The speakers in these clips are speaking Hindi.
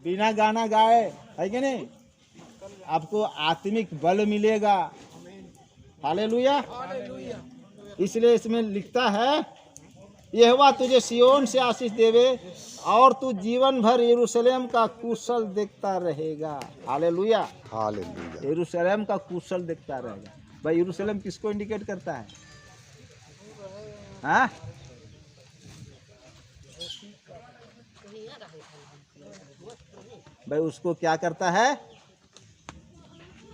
बिना गाना गाए, है कि नहीं, आपको आत्मिक बल मिलेगा। हालेलुया। इसलिए इसमें लिखता है, यहोवा तुझे सिय्योन से आशीष देवे और तू जीवन भर यरूशलेम का कुशल देखता रहेगा। हालेलुया। हालेलुया। यरूशलेम का कुशल देखता रहेगा। भाई यरूशलेम किसको इंडिकेट करता है? हाँ, भाई उसको क्या करता है?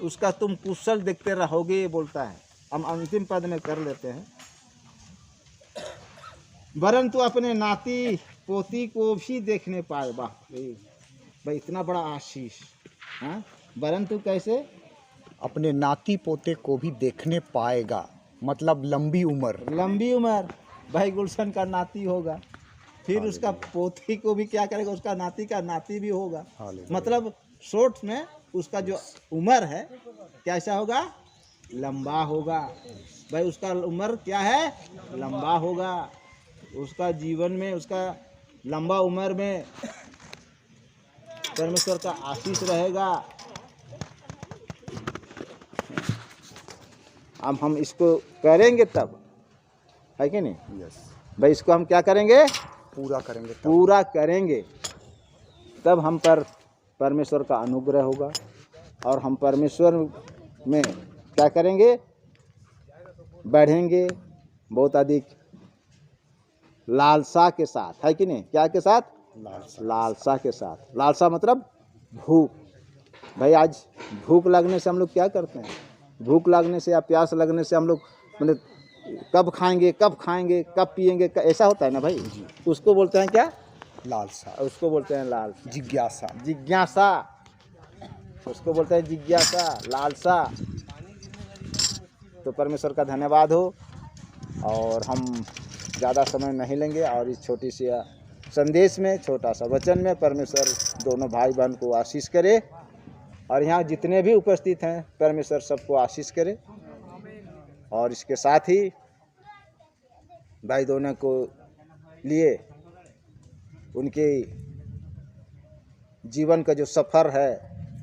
उसका तुम कुशल देखते रहोगे, बोलता है। हम अंतिम पद में कर लेते हैं, वरन तू अपने नाती पोती को भी देखने पाए। वाह भाई, इतना बड़ा आशीष। हाँ, वरन तू कैसे? अपने नाती पोते को भी देखने पाएगा, मतलब लंबी उम्र। लंबी उम्र। भाई गुलशन का नाती होगा, फिर उसका पोती को भी क्या करेगा? उसका नाती का नाती भी होगा। मतलब शॉर्ट में उसका जो उम्र है कैसा होगा? लंबा होगा। भाई उसका उम्र क्या है? लंबा होगा। उसका जीवन में, उसका लंबा उम्र में परमेश्वर का आशीष रहेगा। अब हम इसको करेंगे तब, है कि नहीं? यस। भाई इसको हम क्या करेंगे? पूरा करेंगे तब। पूरा करेंगे तब हम पर परमेश्वर का अनुग्रह होगा और हम परमेश्वर में क्या करेंगे? बढ़ेंगे बहुत अधिक लालसा के साथ, है कि नहीं? क्या के साथ? लालसा के साथ। लालसा मतलब भूख। भाई आज भूख लगने से हम लोग क्या करते हैं? भूख लगने से या प्यास लगने से हम लोग मतलब कब खाएंगे, कब खाएंगे, कब पिएंगे, ऐसा होता है ना भाई। उसको बोलते हैं क्या? लालसा। उसको बोलते हैं लालसा। जिज्ञासा। जिज्ञासा, उसको बोलते हैं जिज्ञासा, लालसा। तो परमेश्वर का धन्यवाद हो। और हम ज़्यादा समय नहीं लेंगे और इस छोटी सी संदेश में, छोटा सा वचन में परमेश्वर दोनों भाई बहन को आशीष करे और यहाँ जितने भी उपस्थित हैं परमेश्वर सबको आशीष करे। और इसके साथ ही भाई दोनों को लिए उनके जीवन का जो सफ़र है,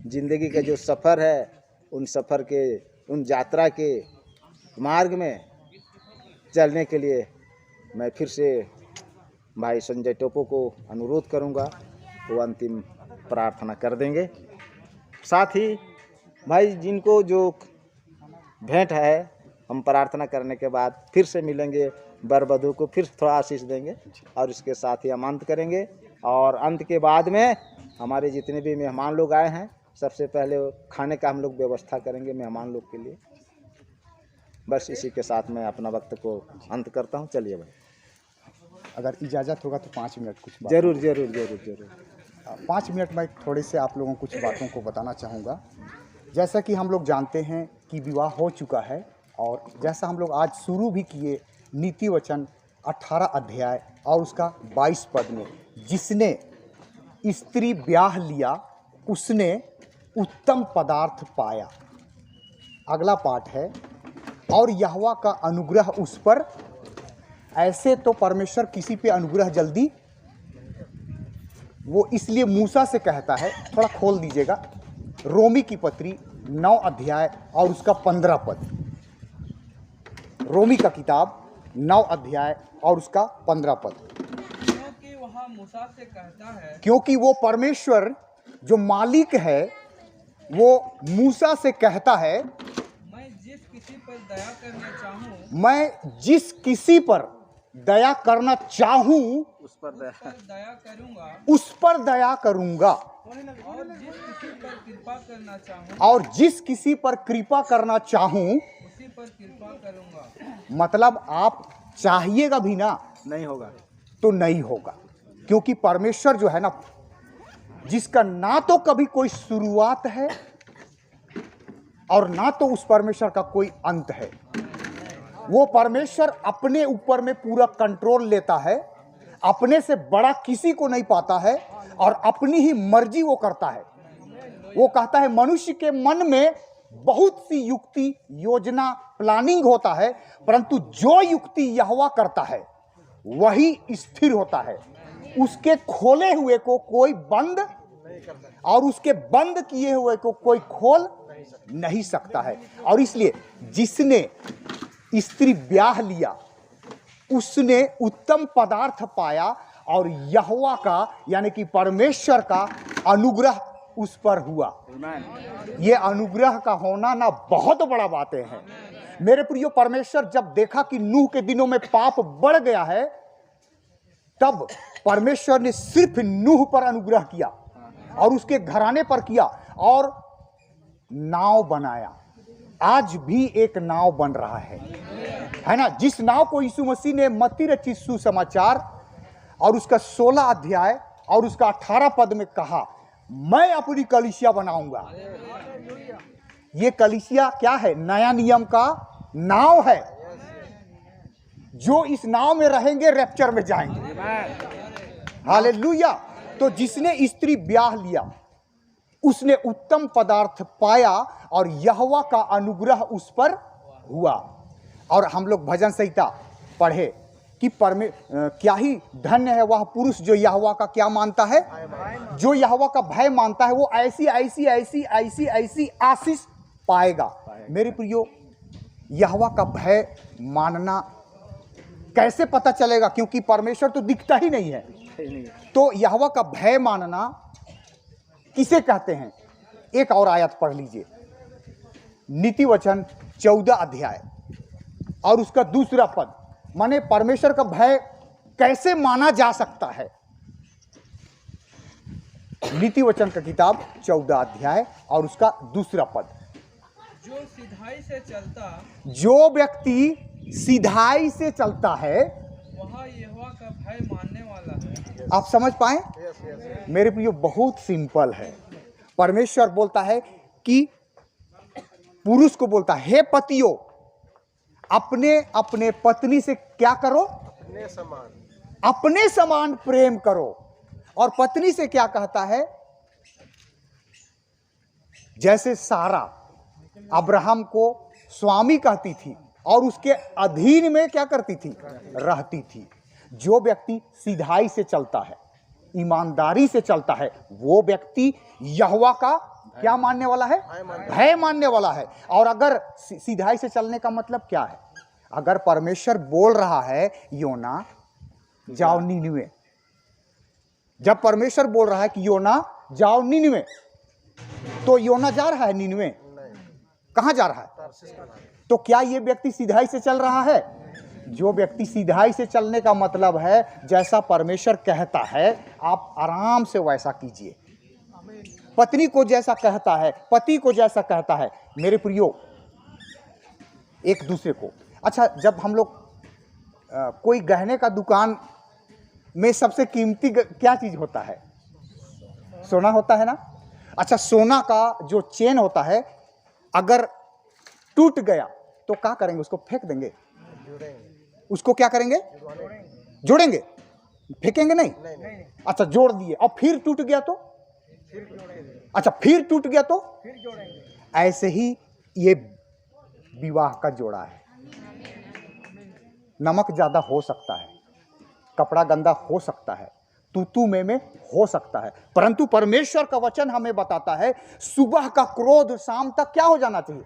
ज़िंदगी का जो सफ़र है, उन सफ़र के, उन यात्रा के मार्ग में चलने के लिए मैं फिर से भाई संजय टोपो को अनुरोध करूंगा, वो अंतिम प्रार्थना कर देंगे। साथ ही भाई जिनको जो भेंट है, हम प्रार्थना करने के बाद फिर से मिलेंगे, वर वधू को फिर थोड़ा आशीष देंगे और इसके साथ ही हम अंत करेंगे। और अंत के बाद में हमारे जितने भी मेहमान लोग आए हैं, सबसे पहले खाने का हम लोग व्यवस्था करेंगे मेहमान लोग के लिए। बस इसी के साथ मैं अपना वक्त को अंत करता हूँ। चलिए भाई, अगर इजाज़त होगा तो 5 मिनट कुछ बात। जरूर जरूर जरूर जरूर 5 मिनट में थोड़े से आप लोगों को कुछ बातों को बताना चाहूँगा। जैसा कि हम लोग जानते हैं कि विवाह हो चुका है और जैसा हम लोग आज शुरू भी किए नीति वचन 18 अध्याय और उसका 22 पद में, जिसने स्त्री ब्याह लिया उसने उत्तम पदार्थ पाया। अगला पाठ है, और यहोवा का अनुग्रह उस पर। ऐसे तो परमेश्वर किसी पे अनुग्रह जल्दी, वो इसलिए मूसा से कहता है, थोड़ा खोल दीजिएगा, रोमी की पत्री 9 अध्याय और उसका 15 पद। रोमी का किताब 9 अध्याय और उसका 15 पद। क्योंकि वह मूसा से कहता है, क्योंकि वो परमेश्वर जो मालिक है वो मूसा से कहता है, मैं जिस किसी पर दया करना चाहूँ मैं जिस किसी पर दया करना चाहूं उस पर दया करूँगा, उस पर दया करूंगा, और जिस किसी पर कृपा करना चाहूँ और जिस किसी पर कृपा करना चाहूं, उसी पर कृपा करूँगा। मतलब आप चाहिएगा भी ना नहीं होगा तो नहीं होगा। क्योंकि परमेश्वर जो है ना, जिसका ना तो कभी कोई शुरुआत है और ना तो उस परमेश्वर का कोई अंत है, वो परमेश्वर अपने ऊपर में पूरा कंट्रोल लेता है, अपने से बड़ा किसी को नहीं पाता है और अपनी ही मर्जी वो करता है। वो कहता है मनुष्य के मन में बहुत सी युक्ति, योजना, प्लानिंग होता है, परंतु जो युक्ति यहोवा करता है वही स्थिर होता है। उसके खोले हुए को कोई बंद और उसके बंद किए हुए को कोई खोल नहीं सकता है। और इसलिए जिसने स्त्री ब्याह लिया उसने उत्तम पदार्थ पाया और यहोवा का यानी कि परमेश्वर का अनुग्रह उस पर हुआ। ये अनुग्रह का होना ना बहुत बड़ा बातें हैं मेरे प्रियो। परमेश्वर जब देखा कि नूह के दिनों में पाप बढ़ गया है, तब परमेश्वर ने सिर्फ नूह पर अनुग्रह किया और उसके घराने पर किया और नाव बनाया। आज भी एक नाव बन रहा है ना, जिस नाव को यीशु मसीह ने मत्ती रचित सुसमाचार और उसका 16 अध्याय और उसका 18 पद में कहा, मैं अपनी कलीसिया बनाऊंगा। ये कलीसिया क्या है? नया नियम का नाव है। जो इस नाव में रहेंगे रैप्चर में जाएंगे। हालेलुया। तो जिसने स्त्री ब्याह लिया उसने उत्तम पदार्थ पाया और यहोवा का अनुग्रह उस पर हुआ। और हम लोग भजन संहिता पढ़े कि क्या ही धन्य है वह पुरुष जो यहोवा का क्या मानता है, जो यहोवा का भय मानता है, वो ऐसी ऐसी ऐसी ऐसी ऐसी आशीष पाएगा। मेरे प्रियो, यहोवा का भय मानना कैसे पता चलेगा? क्योंकि परमेश्वर तो दिखता ही नहीं है। तो यहोवा का भय मानना किसे कहते हैं? एक और आयत पढ़ लीजिए, नीति वचन 14 अध्याय और उसका दूसरा पद। माने परमेश्वर का भय कैसे माना जा सकता है? नीति वचन का किताब 14 अध्याय और उसका दूसरा पद। जो सिधाई से चलता, जो व्यक्ति सिधाई से चलता है वह यहोवा का भय मानने वाला है। आप समझ पाए? मेरे प्रियो, बहुत सिंपल है। परमेश्वर बोलता है कि पुरुष को बोलता है, हे पतियों अपने अपने पत्नी से क्या करो? अपने समान प्रेम करो। और पत्नी से क्या कहता है? जैसे सारा अब्राहम को स्वामी कहती थी और उसके अधीन में क्या करती थी? रहती थी। जो व्यक्ति सिधाई से चलता है, ईमानदारी से चलता है, वो व्यक्ति यहोवा का क्या मानने वाला है? भय मानने वाला है। और अगर सिधाई से चलने का मतलब क्या है? अगर परमेश्वर बोल रहा है योना जाओ नीनवे, जब परमेश्वर बोल रहा है कि योना जाओ नीनवे, तो योना जा रहा है नीनवे? कहां जा रहा है? तो क्या ये व्यक्ति सिधाई से चल रहा है? जो व्यक्ति सिधाई से चलने का मतलब है जैसा परमेश्वर कहता है आप आराम से वैसा कीजिए। पत्नी को जैसा कहता है, पति को जैसा कहता है। मेरे प्रियो, एक दूसरे को, अच्छा, जब हम लोग कोई गहने का दुकान में सबसे कीमती क्या चीज होता है? सोना होता है ना। अच्छा, सोना का जो चेन होता है अगर टूट गया तो क्या करेंगे? उसको फेंक देंगे? उसको क्या करेंगे? जोड़ेंगे? फेंकेंगे नहीं। अच्छा, जोड़ दिए और फिर टूट गया तो? अच्छा, फिर टूट गया तो? ऐसे ही ये विवाह का जोड़ा है। नमक ज्यादा हो सकता है, कपड़ा गंदा हो सकता है, तू में हो सकता है, परंतु परमेश्वर का वचन हमें बताता है सुबह का क्रोध शाम तक क्या हो जाना चाहिए?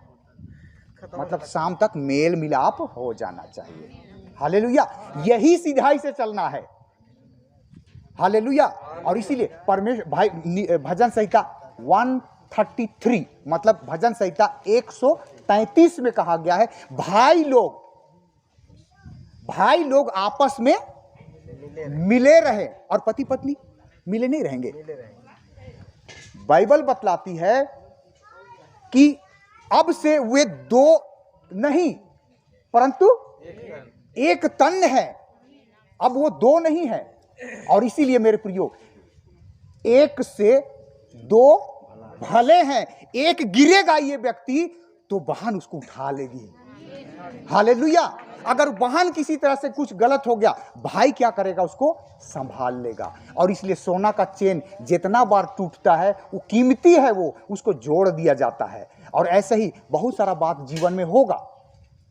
मतलब शाम तक मेल मिलाप हो जाना चाहिए। हालेलुया। यही सिधाई से चलना है। हालेलुया। और इसीलिए परमेश्वर भाई भजन संहिता 133 मतलब भजन संहिता 133 में कहा गया है भाई लोग आपस में मिले रहे और पति पत्नी मिले नहीं रहेंगे। बाइबल बतलाती है कि अब से वे दो नहीं परंतु एक तन है। अब वो दो नहीं है। और इसीलिए मेरे प्रियो, एक से दो भले हैं। एक गिरेगा ये व्यक्ति तो बहन उसको उठा लेगी। हालेलुया। अगर बहन किसी तरह से कुछ गलत हो गया, भाई क्या करेगा? उसको संभाल लेगा। और इसलिए सोना का चेन जितना बार टूटता है वो कीमती है, वो उसको जोड़ दिया जाता है। और ऐसे ही बहुत सारा बात जीवन में होगा।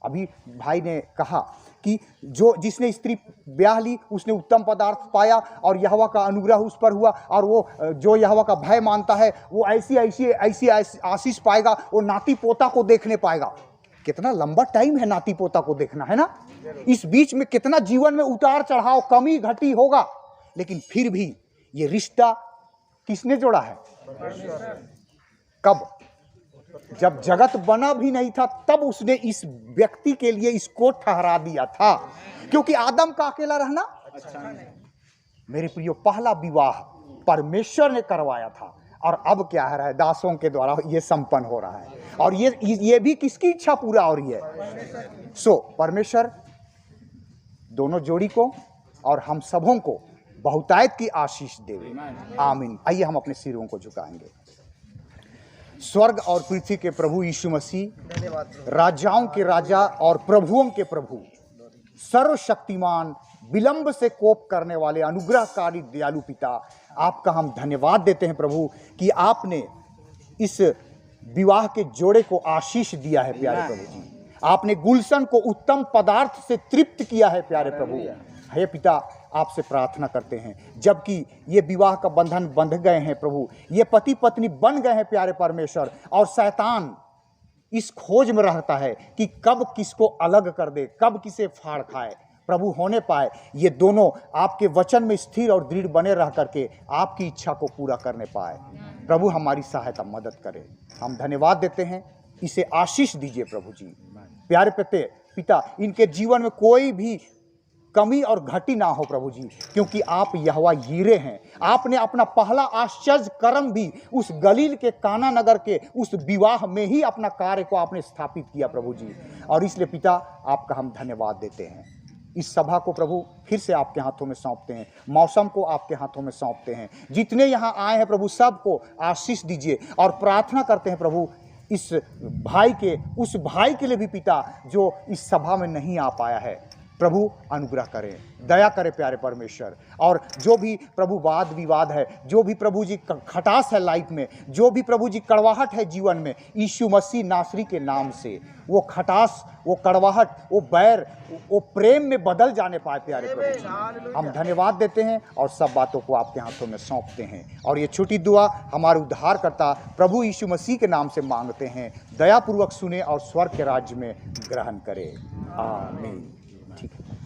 अभी भाई ने कहा कि जो जिसने स्त्री ब्याह ली उसने उत्तम पदार्थ पाया और यहोवा का अनुग्रह उस पर हुआ, और वो जो यहोवा का भय मानता है वो ऐसी ऐसी ऐसी आशीष पाएगा, वो नाती पोता को देखने पाएगा। कितना लंबा टाइम है नाती पोता को देखना, है ना। इस बीच में कितना जीवन में उतार चढ़ाव, कमी घटी होगा, लेकिन फिर भी ये रिश्ता किसने जोड़ा है? कब? जब जगत बना भी नहीं था तब उसने इस व्यक्ति के लिए इसको ठहरा दिया था, क्योंकि आदम का अकेला रहना अच्छा नहीं। मेरे प्रियो, पहला विवाह परमेश्वर ने करवाया था और अब क्या है रहा है, दासों के द्वारा ये संपन्न हो रहा है। और ये भी किसकी इच्छा पूरा हो रही है? परमेश्वर दोनों जोड़ी को और हम सबों को बहुतायत की आशीष देवे, आमीन। आइए हम अपने सिरों को झुकाएंगे। स्वर्ग और पृथ्वी के प्रभु यीशु मसीह, राजाओं के राजा और प्रभुओं के प्रभु, सर्वशक्तिमान, विलंब से कोप करने वाले अनुग्रहकारी दयालु पिता, आपका हम धन्यवाद देते हैं प्रभु कि आपने इस विवाह के जोड़े को आशीष दिया है प्यारे प्रभु जी। आपने गुलशन को उत्तम पदार्थ से तृप्त किया है प्यारे प्रभु। हे पिता, आपसे प्रार्थना करते हैं, जबकि ये विवाह का बंधन बंध गए हैं प्रभु, ये पति पत्नी बन गए हैं प्यारे परमेश्वर, और शैतान इस खोज में रहता है कि कब किसको अलग कर दे, कब किसे फाड़ खाए। प्रभु होने पाए ये दोनों आपके वचन में स्थिर और दृढ़ बने रह करके आपकी इच्छा को पूरा करने पाए। प्रभु हमारी सहायता मदद करे। हम धन्यवाद देते हैं, इसे आशीष दीजिए प्रभु जी। प्यारे पिता, इनके जीवन में कोई भी कमी और घटी ना हो प्रभु जी, क्योंकि आप यहोवा यीरे हैं। आपने अपना पहला आश्चर्य कर्म भी उस गलील के काना नगर के उस विवाह में ही अपना कार्य को आपने स्थापित किया प्रभु जी, और इसलिए पिता आपका हम धन्यवाद देते हैं। इस सभा को प्रभु फिर से आपके हाथों में सौंपते हैं, मौसम को आपके हाथों में सौंपते हैं, जितने यहाँ आए हैं प्रभु सबको आशीष दीजिए, और प्रार्थना करते हैं प्रभु इस भाई के, उस भाई के लिए भी पिता जो इस सभा में नहीं आ पाया है, प्रभु अनुग्रह करें, दया करें प्यारे परमेश्वर। और जो भी प्रभु वाद विवाद है, जो भी प्रभु जी खटास है लाइफ में, जो भी प्रभु जी कड़वाहट है जीवन में, यीशु मसीह नासरी के नाम से वो खटास, वो कड़वाहट, वो बैर, वो प्रेम में बदल जाने पाए प्यारे प्रभु जी। हम धन्यवाद देते हैं और सब बातों को आपके हाथों में सौंपते हैं, और ये छोटी दुआ हमारे उद्धारकर्ता प्रभु यीशु मसीह के नाम से मांगते हैं। दयापूर्वक सुने और स्वर्ग के राज्य में ग्रहण करें, आमीन। ठीक है।